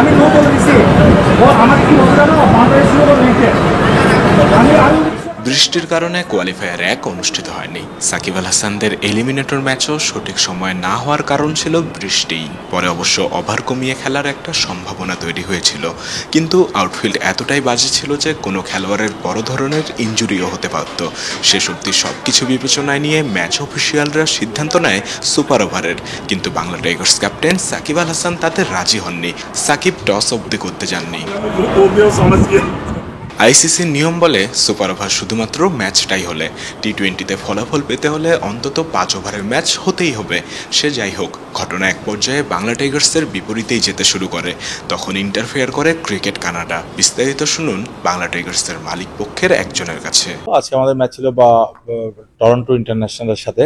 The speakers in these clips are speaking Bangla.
আমি নো বলে দিছি ও আমার কি বলতে জানো বাউন্ডারি ছিল লিখে আমি বৃষ্টির কারণে কোয়ালিফায়ার 1 অনুষ্ঠিত হয়নি। সাকিব আল হাসানদের এলিমিনেটর ম্যাচও সঠিক সময়ে না হওয়ার কারণ ছিল বৃষ্টি। পরে অবশ্য ওভার কমিয়ে খেলার একটা সম্ভাবনা তৈরি হয়েছিল, কিন্তু আউটফিল্ড এতটাই বাজে ছিল যে কোনো খেলোয়াড়ের বড় ধরনের ইনজুরিও হতে পারত। শেষ অবধি সবকিছু বিবেচনায় নিয়ে ম্যাচ অফিসিয়ালরা সিদ্ধান্ত নেয় সুপার ওভারের, কিন্তু বাংলা টাইগার্স ক্যাপ্টেন সাকিব আল হাসান তাতে রাজি হননি। সাকিব টস অবধি করতে যাননি। আইসিসির নিয়ম বলে সুপার ওভার শুধুমাত্র ম্যাচটাই হলে, টি-20তে ফলাফল পেতে হলে অন্তত 5 ওভারের ম্যাচ হতেই হবে। সে যাই হোক, ঘটনা এক পর্যায়ে বাংলা টাইগার্সের বিপরীতেই যেতে শুরু করে। তখন ইন্টারফেয়ার করে ক্রিকেট কানাডা। বিস্তারিত শুনুন বাংলা টাইগার্সের মালিক পক্ষের একজনের কাছে। আজকে আমাদের ম্যাচ ছিল টরন্টো ইন্টারন্যাশনালের সাথে।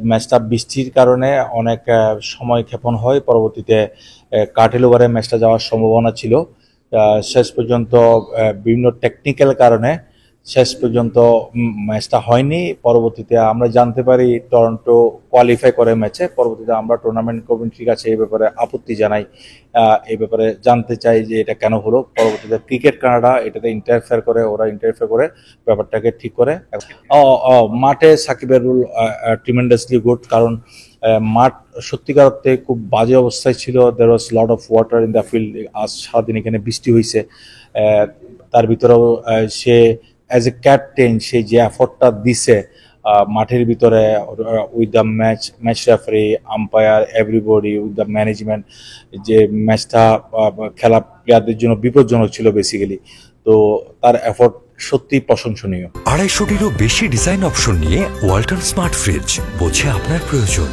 ম্যাচটা বৃষ্টির কারণে অনেক সময় ক্ষেপণ হয়, পরবর্তীতে কাটেল ওভারে ম্যাচটা যাওয়ার সম্ভাবনা ছিল। শেষ পর্যন্ত বিভিন্ন টেকনিক্যাল কারণে শেষ পর্যন্ত ম্যাচটা হয়নি। পরবর্তীতে আমরা জানতে পারি টরন্টো কোয়ালিফাই করে ম্যাচে। পরবর্তীতে আমরা টুর্নামেন্ট কমিটির কাছে এই ব্যাপারে আপত্তি জানাই, এই ব্যাপারে জানতে চাই যে এটা কেন হলো। পরবর্তীতে ক্রিকেট কানাডা এটাতে ইন্টারফেয়ার করে ব্যাপারটাকে ঠিক করে। মাঠে সাকিবের রুল ট্রিমেন্ডাসলি গুড, কারণ মাঠ সত্যিকার অর্থে খুব বাজে অবস্থায় ছিল। There was lot of water in the field. আজ সারাদিন এখানে বৃষ্টি হয়েছে, তার ভিতরেও সে অ্যাজ এ ক্যাপ্টেন সে যে এফোর্টটা দিছে মাঠের ভিতরে with the match referee, umpire, everybody, with the management, যে ম্যাচটা খেলা প্লেয়ারদের জন্য বিপজ্জনক ছিল বেসিক্যালি। তো তার এফোর্ট সত্যি প্রশংসনীয়। 250-টিরও বেশি ডিজাইন অপশন নিয়ে ওয়ালটন স্মার্ট ফ্রিজ, বোঝে আপনার প্রয়োজন।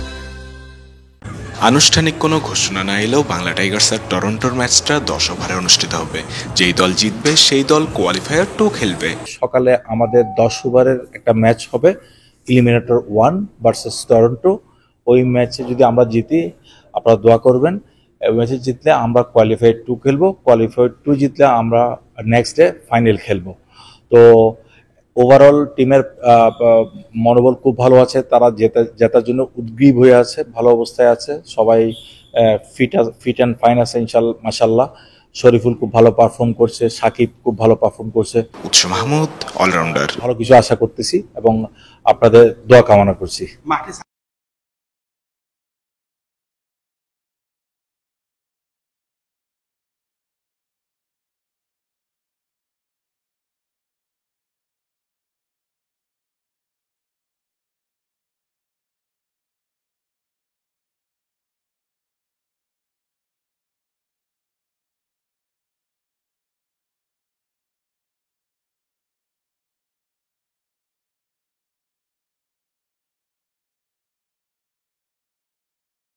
আনুষ্ঠানিক কোনো ঘোষণা না এলেও বাংলা টাইগার্স আর টরন্টোর ম্যাচটা 10 ওভারে অনুষ্ঠিত হবে। যেই দল জিতবে সেই দল কোয়ালিফায়ার 2 খেলবে। সকালে আমাদের 10 ওভারের একটা ম্যাচ হবে, এলিমিনেটর 1 ভার্সেস টরন্টো। ওই ম্যাচে যদি আমরা জিতি, আপনারা দোয়া করবেন। ওই ম্যাচে জিতলে আমরা কোয়ালিফায়ার 2 খেলবো, কোয়ালিফায়ার 2 জিতলে আমরা নেক্সট ডে ফাইনাল খেলবো। তো ওভারঅল টিমের মনোবল খুব ভালো আছে, তারা জেতার জন্য উদ্গ্রীব হয়ে আছে, ভালো অবস্থায় আছে, সবাই ফিট অ্যান্ড ফাইন আছে ইনশাল্লাহ, মাশাল্লাহ। শরীফুল খুব ভালো পারফর্ম করছে, সাকিব খুব ভালো পারফর্ম করছে। উৎস মাহমুদ অলরাউন্ডার। ভালো কিছু আশা করতেছি এবং আপনাদের দোয়া কামনা করছি।